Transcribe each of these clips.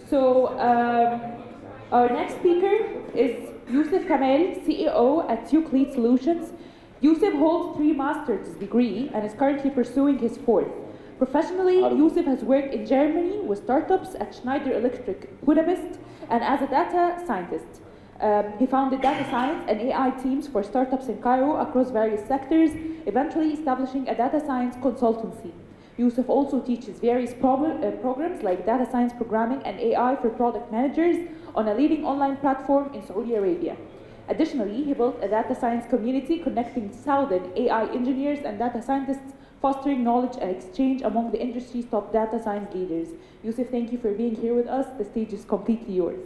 So our next speaker is Youssef Kamal, CEO at Euclid Solutions. Youssef holds 3 master's degree and is currently pursuing his 4th. Professionally, Youssef has worked in Germany with startups at Schneider Electric Budapest and as a data scientist. He founded data science and AI teams for startups in Cairo across various sectors, eventually establishing a data science consultancy. Youssef also teaches various programs like data science programming and AI for product managers on a leading online platform in Saudi Arabia. Additionally, he built a data science community connecting southern AI engineers and data scientists, fostering knowledge and exchange among the industry's top data science leaders. Youssef, thank you for being here with us. The stage is completely yours.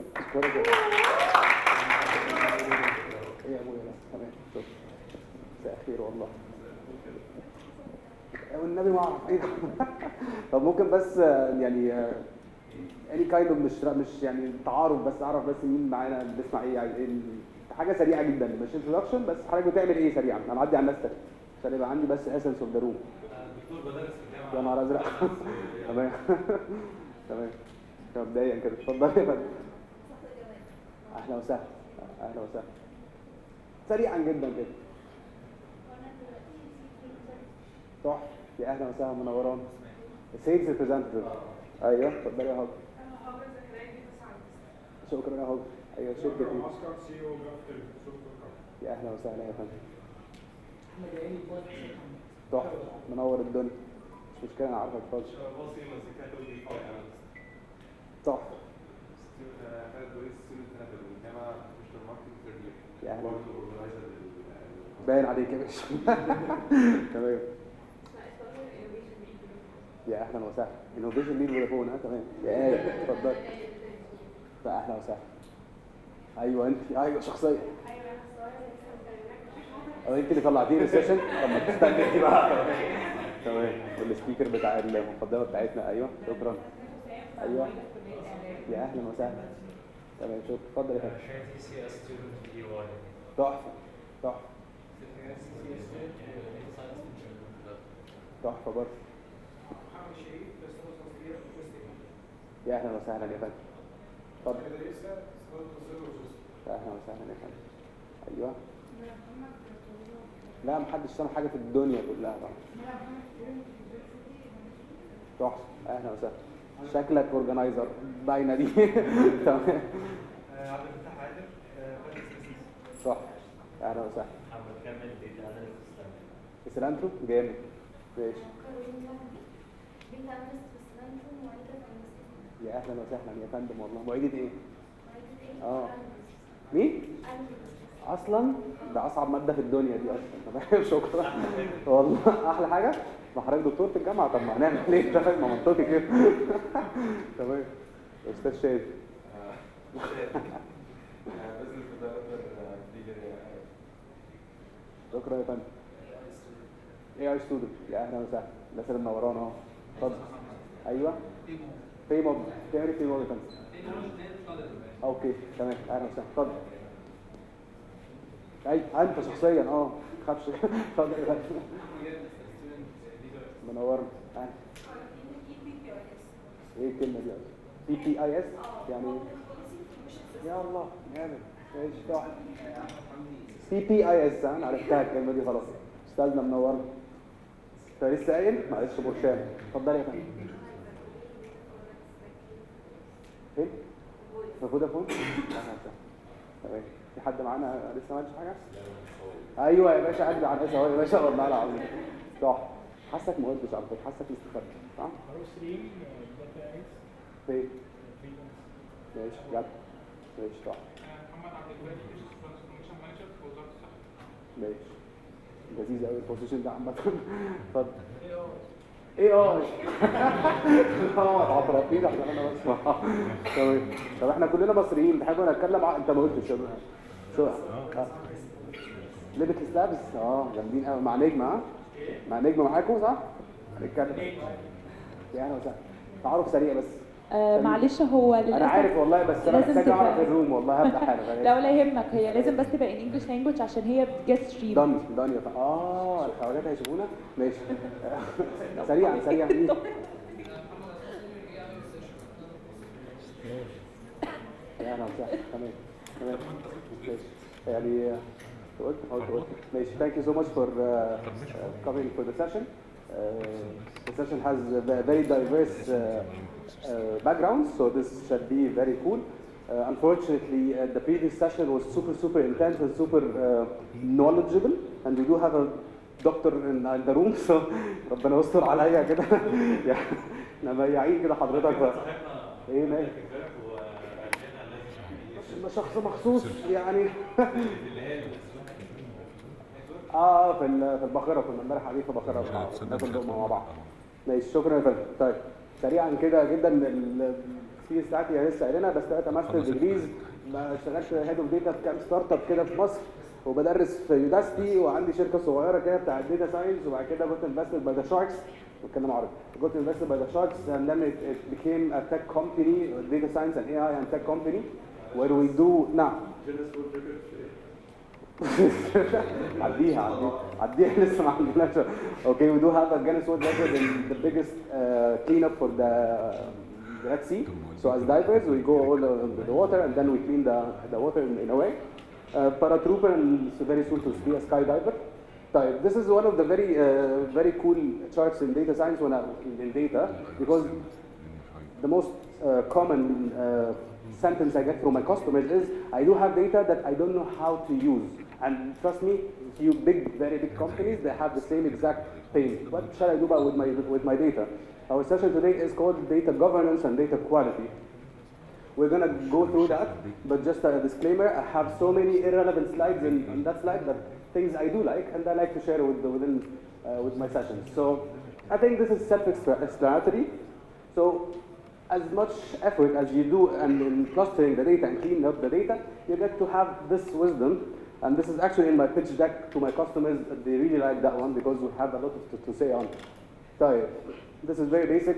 والنبي ما اعرف ايه. طب ممكن بس يعني اني كايند مش يعني تعارف، بس اعرف بس مين معانا بنسمع ايه، حاجه سريعه جدا مش انتروداكشن، بس حضرتك بتعمل ايه سريعا؟ انا معدي على الناس تاني عشان يبقى عندي بس اسنس اوف ذا روم. دكتور بدرس في الجامعه. يا نهار ازرق. تمام تمام. مبدئيا كده اتفضل يا فندم. اهلا وسهلا. اهلا وسهلا. سريعا جدا كده. تحفه. يا اهلا وسهلا، منوران. السيلز ريبريزنتيف. ايوه اتفضلي يا هاجر. شكرا يا هاجر. ايوه شكرا. يا اهلا وسهلا يا فندم. تحفه، منور الدنيا. مش مشكله انا عارفك. اتفضل. تحفه. يا اهلا. باين عليك يا باشا. تمام. يا اهلا وسهلا. انوفيشن ليد فودافون. تمام. يا ايه اتفضل. فاهلا وسهلا. ايوه انت. ايوه شخصيه. انت اللي طلعتيني السيشن. طب ما تستني انت بقى. تمام. والسبيكر بتاع المقدمه بتاعتنا. ايوه شكرا. ايوه يا اهلا وسهلا. تمام شكرا. اتفضل يا فندم. تحفه تحفه تحفه برضه. يا اهلا وسهلا يا فندم. اتفضل. يا اهلا وسهلا يا فندم. ايوه. لا محدش سامع حاجه في الدنيا كلها طبعا. تحفه. اهلا وسهلا. شكلك اورجنايزر باينه دي. تمام. عبد الفتاح عادل. تحفه. اهلا وسهلا. محمد كامل ديتا اسلانترو جامد. ماشي. يا اهلا وسهلا يا فندم. والله معيدة ايه؟ مين؟ اصلا ده اصعب ماده في الدنيا دي اصلا. تمام شكرا. والله احلى حاجه ما حضرتك دكتور في الجامعه. طب ما هنعمل ايه؟ ده ما منطقي كده. تمام. استاذ شادي. بزنس ديفلوبر شكرا يا فندم. اي ستودنت. يا اهلا وسهلا. الناس اللي منورانا اهو. اتفضل. ايوه في موب. تعمل في موب يا فندم. اوكي تمام. اهلا وسهلا. اتفضل. اي انت شخصيا ما تخافش. اتفضل يا فندم. منورنا. ايه الكلمه دي؟ بي بي اي اس يعني يا الله جامد. ماشي تحفه. بي بي اي اس. انا عرفتها الكلمه دي خلاص. استاذنا منورنا. انت لسه قايل؟ معلش برشام. اتفضل يا فندم. فين؟ في فودافون؟ تمام. في حد معانا لسه ما عملش حاجه؟ ايوه يا باشا عدى على الاسئله يا باشا والله العظيم. صح. حاسك ما قلتش على فكره. حاسك مستخبي صح؟ فين؟ ماشي جد. ماشي صح. محمد عبد الوهاب ترانسفورميشن مانجر في وزاره الصحه. ماشي. لذيذ قوي البوزيشن ده عامه. اتفضل. ايه عطرافين عشان انا بسمع. تمام. طب احنا كلنا مصريين بنحب نتكلم انت ما قلتش شو ليبك سلابس. جامدين قوي. مع نجمه. مع نجمه معاكم صح؟ هنتكلم يعني وسهلا. تعارف سريع بس. معلش هو للاسف انا عارف والله، بس انا محتاج اعرف الروم والله. هبدا حالا. لا ولا يهمك. هي لازم بس تبقى ان انجلش لانجويج عشان هي بتجت ستريم. دانيا. الخواجات هيشوفونا. ماشي. سريعا. يعني تمام تمام ماشي يعني قلت ماشي. Thank you so much for coming for the session. The session has a very diverse background, so this should be very cool. Unfortunately, the previous session was super intense and super knowledgeable, and we do have a doctor in the room, so ربنا يستر عليا كده. يعني احنا مياعين كده حضرتك بقى. ايه ماشي. مش شخص مخصوص يعني. في الباخره كنا امبارح قاعدين في باخره بناكل لقمه مع بعض. ماشي شكرا يا فندم. طيب سريعا كده جدا السي اس بتاعتي لسه قايلينها، بس 3 ماستر ديجريز، اشتغلت هيد اوف داتا في كام ستارت اب كده في مصر، وبدرس في يوداستي، وعندي شركه صغيره كده بتاع داتا ساينس، وبعد كده كنت انفستد باي ذا شاركس، بتكلم عربي. كنت انفستد باي ذا شاركس and then it became a tech company, data science and AI and tech company where we do now. عديها لسه ما عندناش. Okay, we do have a Guinness World Record in the biggest cleanup for the Red Sea. So as divers, we go all under the water and then we clean the water in a way. Paratrooper and very soon to be a skydiver. This is one of the very cool charts in data science when in data, because the most common sentence I get from my customers is, I do have data that I don't know how to use. And trust me, few very big companies, they have the same exact pain. What shall I do about with my data? Our session today is called data governance and data quality. We're going to go through that, but just a disclaimer, I have so many irrelevant slides in that slide, but things I do like, and I like to share with my sessions. So I think this is self-explanatory. So as much effort as you do in clustering the data and cleaning up the data, you get to have this wisdom. And this is actually in my pitch deck to my customers. They really like that one because we have a lot to say on it. This is very basic.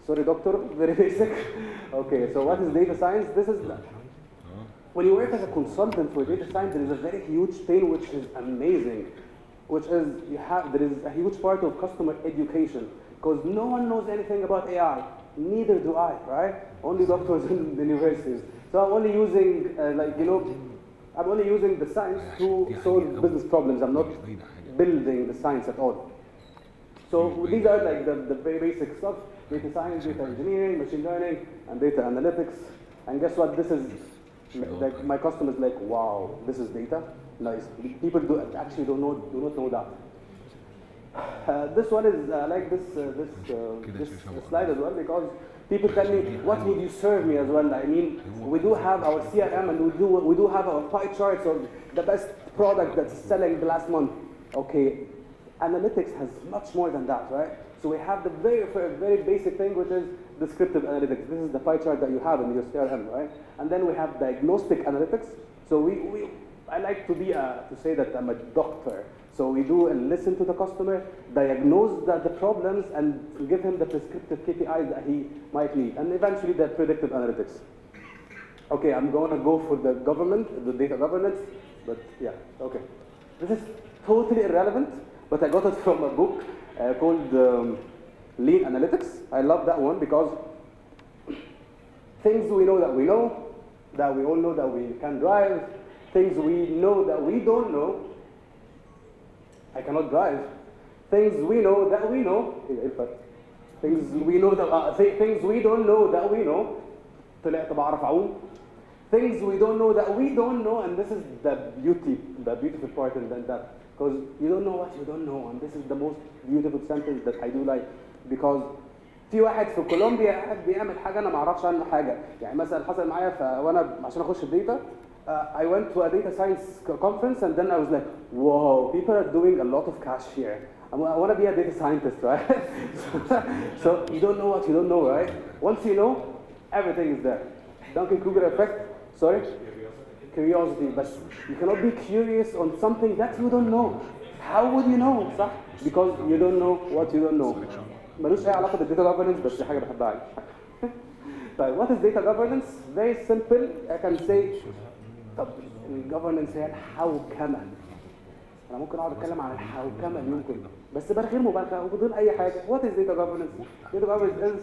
Sorry, doctor, very basic. Okay, so what is data science? This is when you work as a consultant for data science, there is a very huge thing which is amazing, which is there is a huge part of customer education, because no one knows anything about AI. Neither do I, right? Only doctors in the universities. So I'm only using, I'm only using the science to solve business problems. I'm not building the science at all. So these are like the very basic stuff: data science, data engineering, machine learning, and data analytics. And guess what? This is like my customers like, wow, this is data. Nice. People actually do not know that. This one is like this slide as well, because people tell me, what would you serve me as well? I mean, we do have our CRM and we do have our pie charts of the best product that's selling the last month. Okay, analytics has much more than that, right? So we have the very basic thing, which is descriptive analytics. This is the pie chart that you have in your CRM, right? And then we have diagnostic analytics. So I like to say that I'm a doctor. So we do listen to the customer, diagnose the problems, and give him the prescriptive KPIs that he might need, and eventually the predictive analytics. Okay, I'm going to go for the data governance, but yeah, okay. This is totally irrelevant, but I got it from a book called Lean Analytics. I love that one because things we know, that we all know that we can drive, things we know that we don't know, I cannot drive. Things we know that we know. Things we know that things we don't know that we know. طلعت بعرف أعوم. Things we don't know that we don't know, and this is the beautiful part in that, because you don't know what you don't know, and this is the most beautiful sentence that I do like, because في واحد في كولومبيا قاعد بيعمل حاجة أنا ما أعرفش عنه حاجة. يعني مثلا حصل معايا وأنا عشان أخش الداتا. I went to a data science conference, and then I was like, whoa, people are doing a lot of cash here. I want to be a data scientist, right? So you don't know what you don't know, right? Once you know, everything is there. Dunning-Kruger effect, sorry? Curiosity, but you cannot be curious on something that you don't know. How would you know, صح? Because you don't know what you don't know. ملوش أي علاقة بالداتا governance، بس دي حاجة بحبها يعني. طيب, what is data governance? Very simple. I can say, طب الجفرنس هي الحوكمه. انا ممكن اقعد اتكلم عن الحوكمه يمكن، بس بغير مبالغه وبدون اي حاجه. What is data governance? Data governance is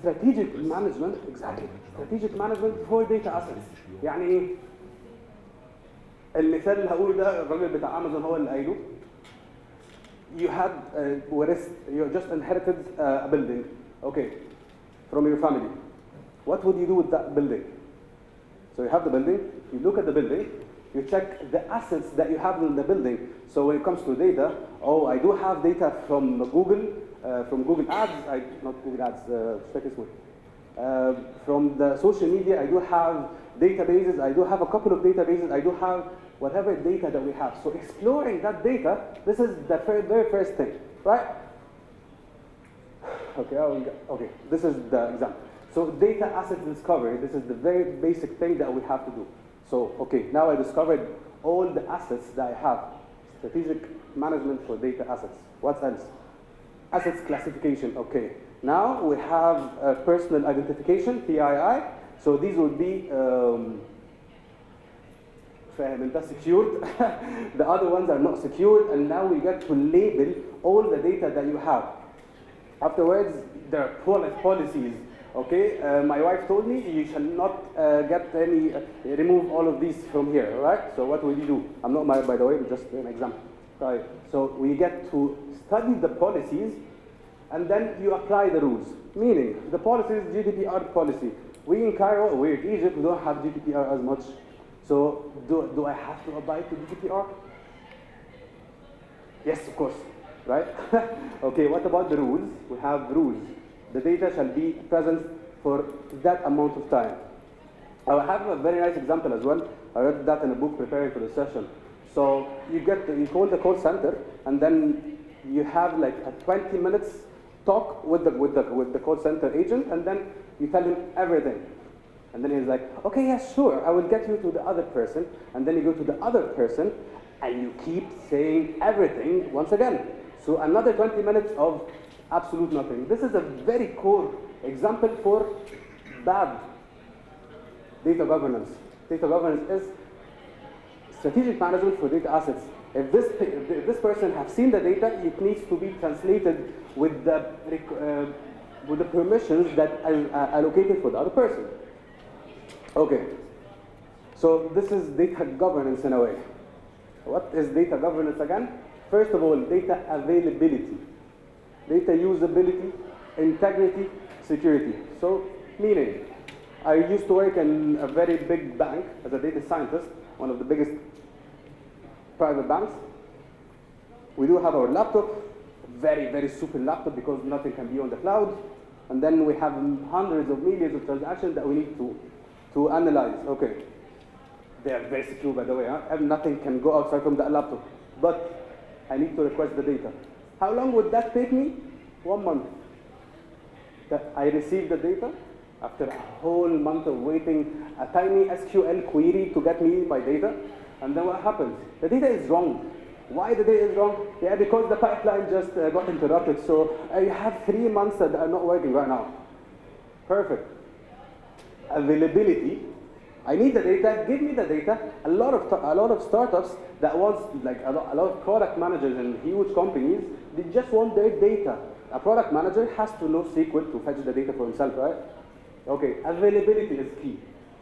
strategic management, exactly, strategic management for data assets. يعني ايه؟ المثال اللي هقوله ده الراجل بتاع امازون هو اللي قايله. You had you just inherited a building, okay, from your family. What would you do with that building? So you have the building, you look at the building, you check the assets that you have in the building. So when it comes to data, oh, I do have data from Google Ads, not Google Ads, from the social media, I do have databases, I do have a couple of databases, I do have whatever data that we have. So exploring that data, this is the very first thing, right? Okay, this is the example. So data asset discovery, this is the very basic thing that we have to do. So, okay, now I discovered all the assets that I have. Strategic management for data assets. What else? Assets classification, okay. Now we have personal identification, PII. So these would be secured. The other ones are not secured, and now we get to label all the data that you have. Afterwards, there are policies. Okay, my wife told me you shall not remove all of these from here, right? So what will you do? I'm not married, by the way, just an example. Right. So we get to study the policies, and then you apply the rules. Meaning, the policy is GDPR policy. We in Cairo, we're in Egypt, we don't have GDPR as much. So do I have to abide to GDPR? Yes, of course, right? Okay, what about the rules? We have rules. The data shall be present for that amount of time. I have a very nice example as well. I read that in a book preparing for the session. So you call the call center, and then you have like a 20 minutes talk with the call center agent, and then you tell him everything. And then he's like, okay, yes, sure, I will get you to the other person. And then you go to the other person, and you keep saying everything once again. So another 20 minutes of absolute nothing. This is a very core example for bad data governance. Data governance is strategic management for data assets. If this person has seen the data, it needs to be translated with the permissions that are allocated for the other person. Okay. So this is data governance in a way. What is data governance again? First of all, data availability. Data usability, integrity, security. So, meaning, I used to work in a very big bank as a data scientist, one of the biggest private banks. We do have our laptop, very super laptop because nothing can be on the cloud. And then we have hundreds of millions of transactions that we need to analyze. Okay, they are very secure, by the way. And nothing can go outside from that laptop. But I need to request the data. How long would that take me? 1 month. I received the data after a whole month of waiting, a tiny SQL query to get me my data. And then what happens? The data is wrong. Why the data is wrong? Yeah, because the pipeline just got interrupted. So I have 3 months that are not working right now. Perfect. Availability. I need the data, give me the data. A lot of startups that want, like a lot of product managers in huge companies, they just want their data. A product manager has to know SQL to fetch the data for himself, right? Okay, availability is key.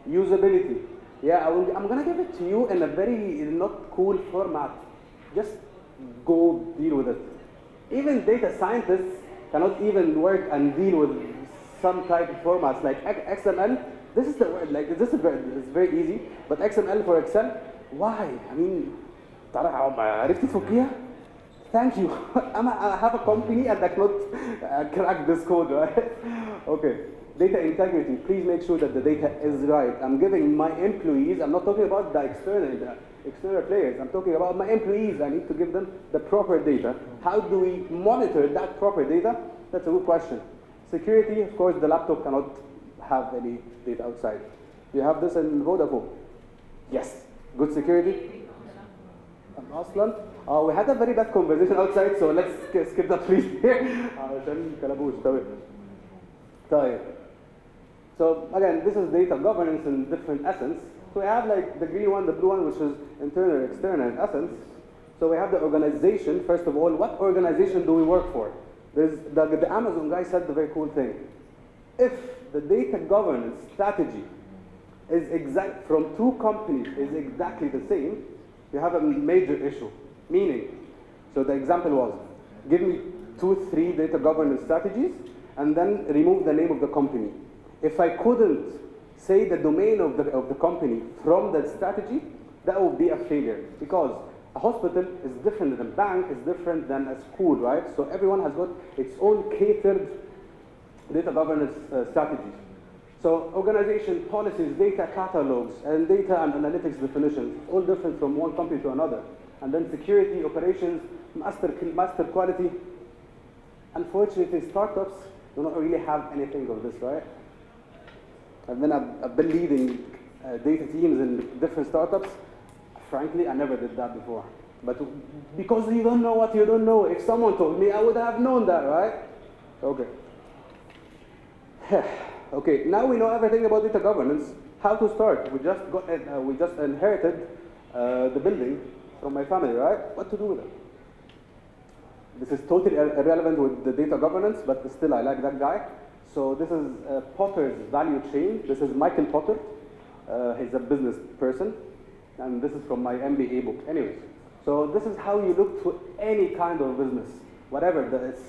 Usability. Yeah, I'm gonna give it to you in a very not cool format. Just go deal with it. Even data scientists cannot even work and deal with some type of formats like XML. This is the word, like this is very easy, but XML for Excel, why? I mean, عرفت تفكيها? Thank you. I have a company and I cannot crack this code, right? Okay. Data integrity. Please make sure that the data is right. I'm giving my employees. I'm not talking about the external players. I'm talking about my employees. I need to give them the proper data. How do we monitor that proper data? That's a good question. Security. Of course, the laptop cannot have any data outside. You have this in Vodafone. Yes. Good security. We had a very bad conversation outside, so let's skip that please here. So again, this is data governance in different essence. So we have like the green one, the blue one, which is internal, external in essence. So we have the organization. First of all, what organization do we work for? The Amazon guy said the very cool thing. if the data governance strategy is exact from two companies is exactly the same, you have a major issue. Meaning, so the example was, give me 2-3 data governance strategies and then remove the name of the company. If I couldn't say the domain of the company from that strategy, that would be a failure, because a hospital is different than a bank, is different than a school, right? So everyone has got its own catered data governance strategies. So organization policies, data catalogs, and data and analytics definitions, all different from one company to another. And then security, operations, master quality. Unfortunately, startups do not really have anything of this, right? And then I've been leading data teams in different startups. Frankly, I never did that before. But because you don't know what you don't know, if someone told me, I would have known that, right? Okay. Okay, now we know everything about data governance. How to start? We just inherited the building from my family, right? What to do with it? This is totally irrelevant with the data governance, but still I like that guy. So this is Potter's value chain. This is Michael Potter. He's a business person. And this is from my MBA book. Anyways, so this is how you look to any kind of business, whatever that is.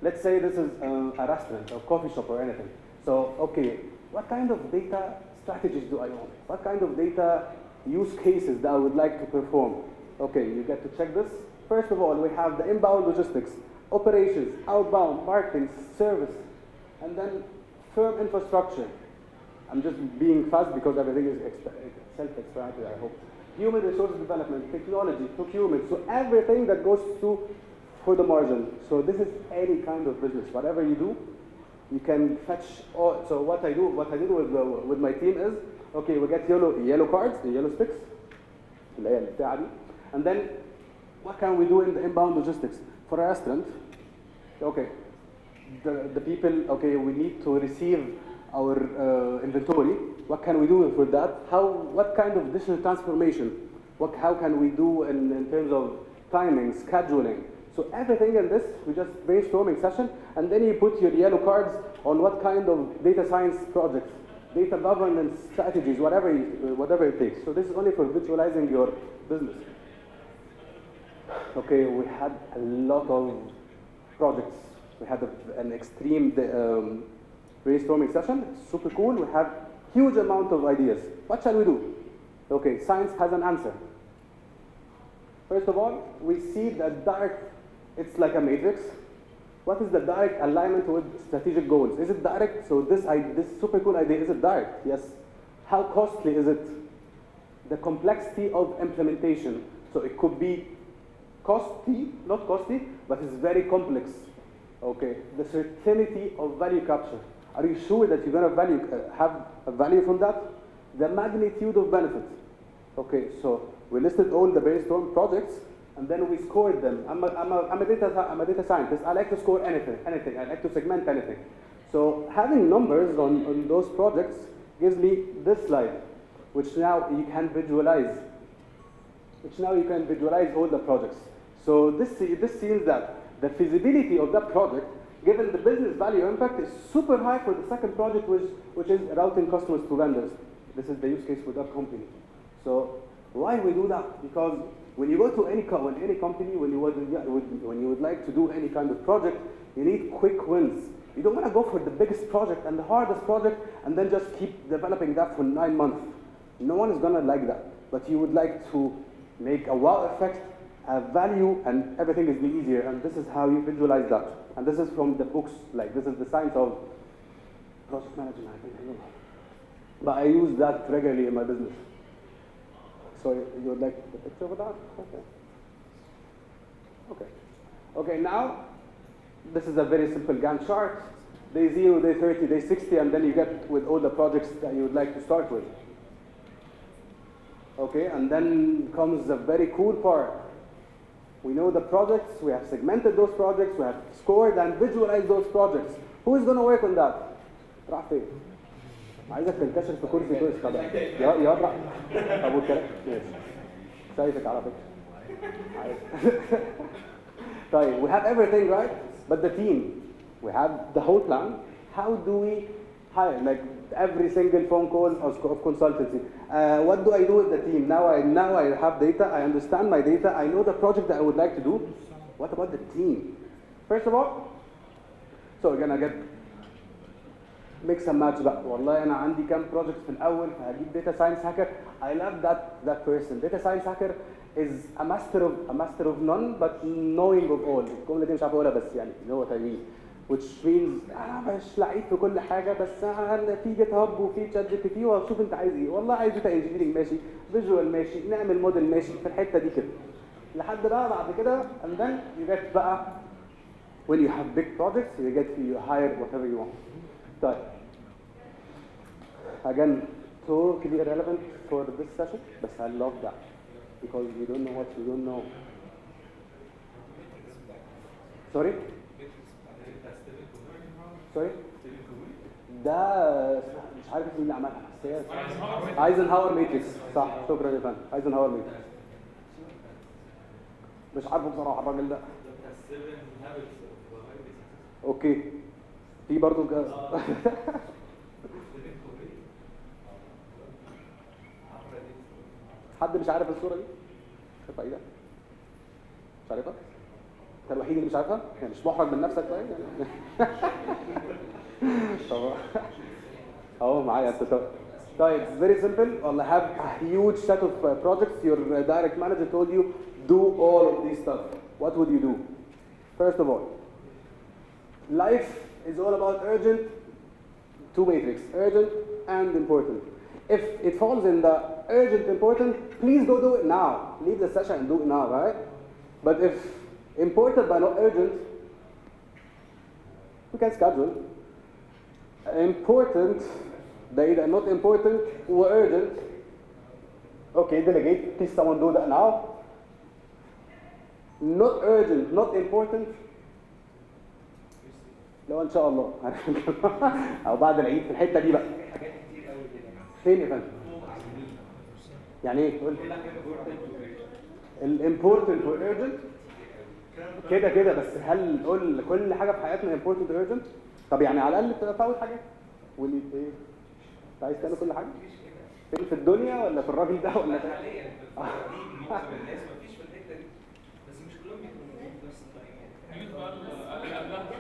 Let's say this is a restaurant or coffee shop or anything. So, okay, what kind of data strategies do I own? What kind of data use cases that I would like to perform? Okay, you get to check this. First of all, we have the inbound logistics, operations, outbound, marketing, service, and then firm infrastructure. I'm just being fast because everything is self-explanatory, I hope. Human resources development, technology, procurement, so everything that goes to for the margin. So this is any kind of business. Whatever you do, you can fetch all. So what I did with my team is, okay, we get yellow cards, the yellow sticks, and then what can we do in the inbound logistics? For a restaurant, okay, the people, okay, we need to receive our inventory. What can we do for that? What kind of digital transformation? How can we do in terms of timing, scheduling? So everything in this, we just brainstorming session, and then you put your yellow cards on what kind of data science projects, data governance strategies, whatever it takes. So this is only for visualizing your business. Okay, we had a lot of projects. We had an extreme brainstorming session, super cool. We had huge amount of ideas. What shall we do? Okay, science has an answer. First of all, we see the direct, it's like a matrix. What is the direct alignment with strategic goals? Is it direct? So this super cool idea, is it direct? Yes. How costly is it? The complexity of implementation. So it could be costly, not costly, but it's very complex. Okay, the certainty of value capture. Are you sure that you're going to have a value from that? The magnitude of benefits. Okay, so we listed all the brainstorm projects, and then we scored them. I'm a data scientist. I like to score anything. I like to segment anything. So having numbers on those projects gives me this slide, which now you can visualize. All the projects. So this seems that the feasibility of that project, given the business value impact, is super high for the second project, which is routing customers to vendors. This is the use case for that company. So why we do that? Because when you go to any company, when you would like to do any kind of project, you need quick wins. You don't want to go for the biggest project and the hardest project and then just keep developing that for 9 months. No one is going to like that. But you would like to make a wow effect, a value, and everything is easier. And this is how you visualize that. And this is from the books, like this is the science of project management, I think. I don't know. But I use that regularly in my business. So you would like the picture of that? Okay, now this is a very simple Gantt chart. Day 0, day 30, day 60, and then you get with all the projects that you would like to start with. Okay, and then comes the very cool part. We know the projects, we have segmented those projects, we have scored and visualized those projects. Who is going to work on that? راح فين؟ عايزك تنتشر في كرسي كويس كده. يا راح. أبو كده. شايفك على فكرة. طيب, we have everything, right? But the team, we have the whole plan. How do we Hi, like every single phone call of consultancy. What do I do with the team? Now I have data, I understand my data, I know the project that I would like to do. What about the team? First of all, so we're gonna get mix and match بقى. والله أنا عندي كام project في الأول فهجيب data science hacker. I love that person. Data science hacker is a master of none but knowing of all. الجملة دي مش عارف أقولها بس يعني you know what I mean. Which means انا مش لعيب في كل حاجه بس أنا في جيت هاب وفي تشات جي بي تي واشوف انت عايز ايه. والله عايز داتا انجينيرنج ماشي، فيجوال ماشي، نعمل موديل ماشي في الحته دي كده لحد بقى بعد كده and then you get بقى when you have big projects you hire whatever you want. طيب again totally irrelevant for this session بس I love that because you don't know what you don't know. Sorry? سوري ده مش عارف مين اللي عملها بس هي ايزنهاور ماتريكس صح. شكرا يا فندم. ايزنهاور ماتريكس مش عارفه بصراحه الراجل ده. اوكي في برضه حد مش عارف الصوره دي؟ شايفها ايه ده؟ مش عارفها؟ انت الوحيد اللي مش عارفها؟ يعني مش محرج من نفسك طيب يعني طبعا اهو معايا انت. طيب very simple. Well, I have a huge set of projects. Your direct manager told you do all of these stuff. What would you do? First of all, life is all about urgent, two matrix, urgent and important. If it falls in the urgent important, please go do it now. Leave the session and do it now, right? But if important but not urgent, we can schedule. Important, they either not important or urgent. Okay, delegate. Please someone do that now. Not urgent, not important. لو ان شاء الله او بعد العيد في الحته دي بقى. فين يا فندم؟ يعني ايه؟ قول لي. الامبورتنت والurgent كده كده بس هل قول كل حاجه في حياتنا important urgent؟ طب يعني على الاقل تفوت حاجات. واللي ايه؟ انت عايز تعمل كل حاجه؟ فين في الدنيا ولا في الراجل ده ولا ده؟ حاليا معظم الناس مفيش في الحته دي بس مش كلهم بيكونوا بنفس الطريقه.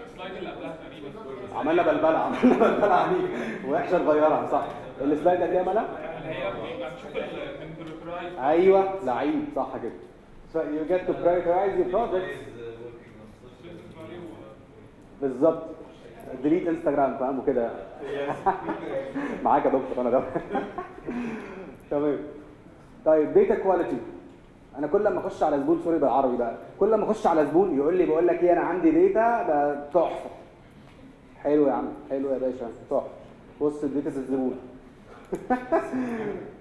السلايد اللي قبلها تقريبا عملنا بلبله عنيف وحشه نغيرها صح. السلايد اللي هي مالها؟ اللي هي بنشوف الانتربرايز. ايوه لعيب صح كده. So you get to prioritize your projects. بالظبط. ديليت انستجرام فاهم وكده. معاك يا دكتور انا ده. تمام. طيب داتا كواليتي. انا كل ما اخش على زبون سوري بالعربي بقى كل ما اخش على زبون يقول لي بقول لك ايه انا عندي داتا ده تحفه. حلو يا عم حلو يا باشا تحفه. بص الداتا الزبون.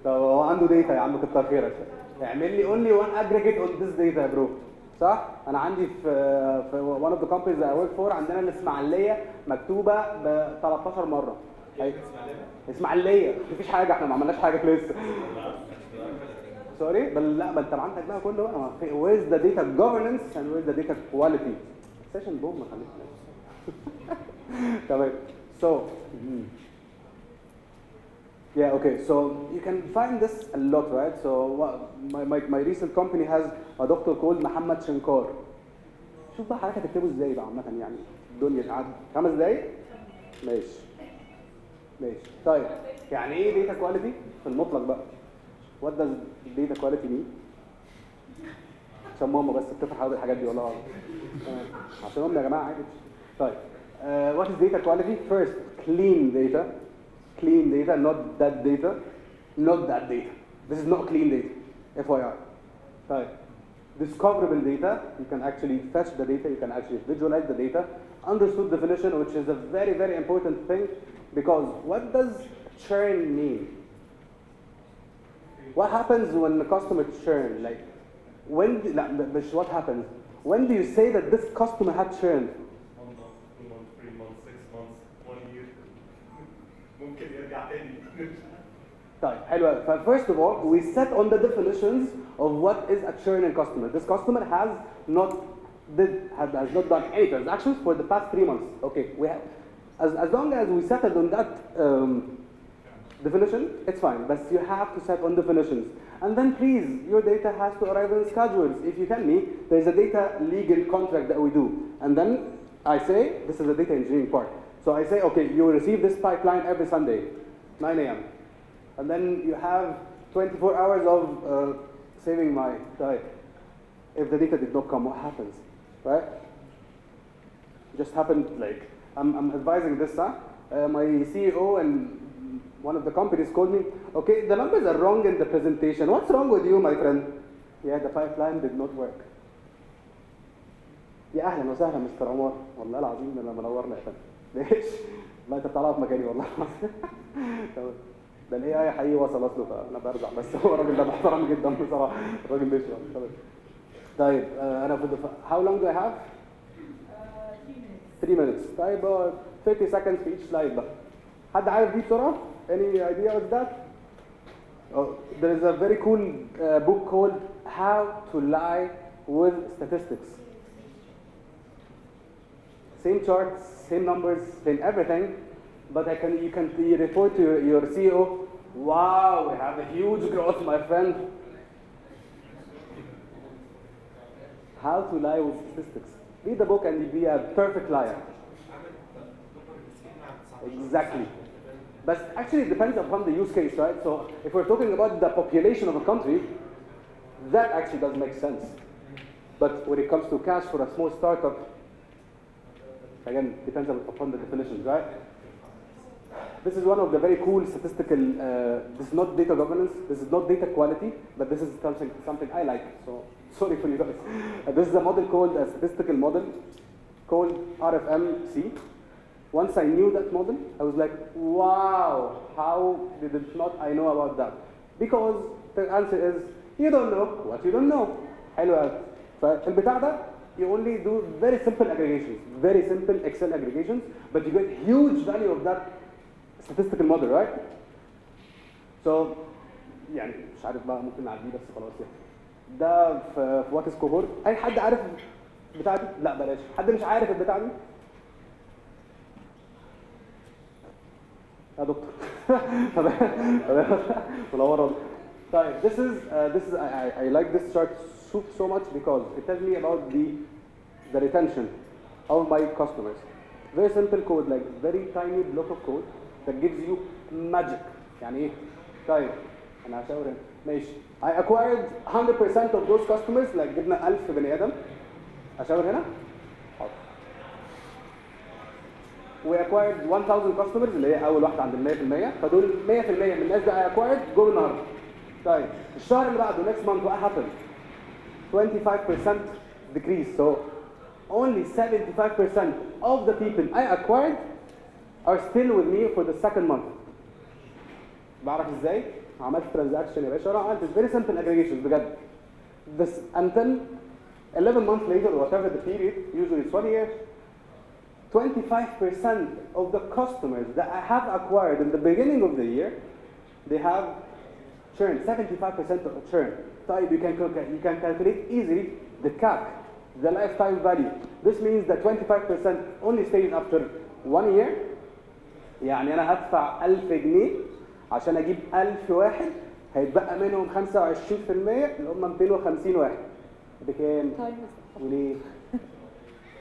طب هو عنده داتا يا عم كتر خيرك. اعمل لي only one aggregate on this data يا برو. صح؟ انا عندي في one of the companies that I work for عندنا الاسماعيليه مكتوبه ب 13 مره. اسماعيليه مفيش حاجه احنا ما عملناش حاجه لسه. سوري بل لا ما انت عندك بقى كله بقى where's the data governance and where's the data quality. سيشن بوم ما خليك. تمام. So yeah, okay. So you can find this a lot, right? So my recent company has a doctor called محمد شنكار. شوف بقى حضرتك هتكتبه ازاي بقى عامة يعني الدنيا قعد 5 دقايق. ماشي. طيب يعني ايه data quality في المطلق بقى؟ What does data quality mean؟ عشان ماما بس بتفرح قوي بالحاجات دي والله العظيم. عشان هم يا جماعة عادي. طيب what is data quality? First, clean data. Clean data, not that data. This is not clean data, FYI. Right. Discoverable data, you can actually fetch the data, you can actually visualize the data. Understood definition, which is a very, very important thing, because what does churn mean? What happens when the customer churn? Like, what happens? When do you say that this customer had churned? 1 month, 2 months, 3 months, 6 months, 1 year. ممكن يرجع تاني. طيب حلو قوي. First of all, we set on the definitions of what is a churning customer. This customer has not done any transactions for the past 3 months. Okay, as long as we settled on that definition, it's fine. But you have to set on definitions. And then please, your data has to arrive in schedules. If you tell me there's a data legal contract that we do, and then I say, this is the data engineering part. So I say, okay, you will receive this pipeline every Sunday, 9 a.m. And then you have 24 hours of saving my time. If the data did not come, what happens, right? Just happened, like, I'm advising this, my CEO and one of the companies called me, okay, the numbers are wrong in the presentation. What's wrong with you, my friend? Yeah, the pipeline did not work. يا اهلا وسهلا مستر عمر، والله العظيم انا منورنا يا فندم. ليش؟ والله انت بتطلع في مكاني والله. ده الاي اي حقيقي وصل اصله فانا برجع، بس هو الراجل ده محترم جدا بصراحه، الراجل ماشي. طيب انا how long do I have؟ 3 minutes. طيب 30 seconds في each slide بقى. حد عارف دي بسرعه؟ Any idea what's that? Oh, there is a very cool book called How to Lie with Statistics. Same charts, same numbers, same everything, but you can report to your CEO, wow, we have a huge growth, my friend. How to Lie with Statistics. Read the book and you'll be a perfect liar. Exactly. But actually it depends upon the use case, right? So if we're talking about the population of a country, that actually does make sense. But when it comes to cash for a small startup, again, depends upon the definitions, right? This is one of the very cool statistical, this is not data governance, this is not data quality, but this is something I like, so sorry for you guys. This is a model called, a statistical model called RFMC. Once I knew that model, I was like, wow, how did it not I know about that? Because the answer is, you don't know what you don't know. حلو قوي. فالبتاع ده, you only do very simple aggregations, very simple Excel aggregations, but you get huge value of that statistical model, right? So, يعني مش عارف بقى ممكن نعديه بس خلاص يعني. ده في واتس كوهورت. أي حد عارف البتاع دي؟ لا بلاش. حد مش عارف البتاع دي؟ يا دكتور. منورة. طيب, this is I like this chart so much because it tells me about the retention of my customers. Very simple code, like very tiny block of code that gives you magic. يعني ايه؟ طيب انا هشاور هنا. ماشي. I acquired 100% of those customers, like جبنا 1000 بني ادم. هشاور هنا؟ حاضر. We acquired 1000 customers اللي هي اول واحده عند ال 100%، فدول 100% من الناس ده I acquired جم النهارده. طيب الشهر اللي بعده next month what happened? 25% decrease. So only 75% of the people I acquired are still with me for the second month. بعرف ازاي؟ عملت transaction يا باشا، عملت very simple aggregations بجد. This until 11 months later or whatever the period, usually it's 1 year, 25% of the customers that I have acquired in the beginning of the year, they have churn, 75% of churn. طيب you can calculate easily the CAC, the lifetime value. This means that 25% only stays after 1 year. يعني أنا هدفع 1000 جنيه عشان أجيب 1000 واحد، هيتبقى منهم 25% اللي هم 250 واحد. بكام؟ وليه؟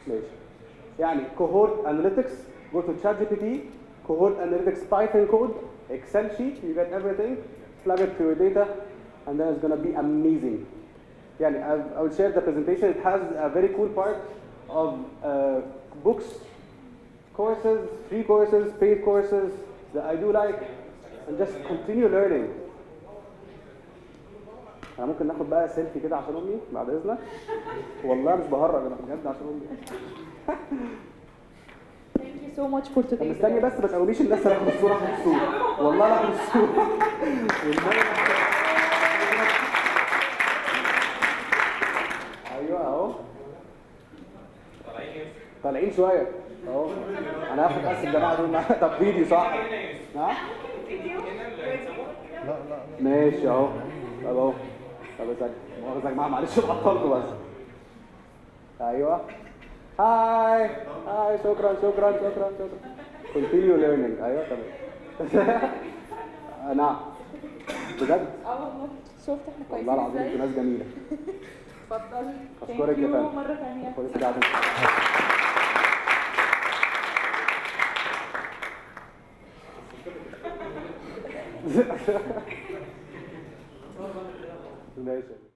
ماشي. يعني cohort analytics, go to ChatGPT, cohort analytics Python code, Excel sheet, you get everything, plug it to your data, and then it's going to be amazing. يعني I will share the presentation. It has a very cool part of books, courses, free courses, paid courses that I do like, and just continue learning. أنا ممكن ناخد بقى سيلفي كده عشان أمي بعد إذنك؟ والله مش بهرج أنا بجد عشان أمي. Thank you so much for today. مستني بس ما تقوليش الناس هناخد الصورة هاخد الصورة. والله لا هاخد الصورة. أيوه أهو. طالعين شوية. أهو. أنا هاخد بس الجماعة دول معايا. طب فيديو صح؟ ها؟ ماشي أهو. طب أهو. طب يا جماعة معلش بعطلكم بس. أيوه. هاي شكرا continue learning. ايوه تمام. نعم بجد والله شفت احنا كويسين والله العظيم انتوا ازاي؟ ناس جميله. اتفضلي. اشكرك يا فندم. مرة ثانية. اشكرك يا فندم. ماشي.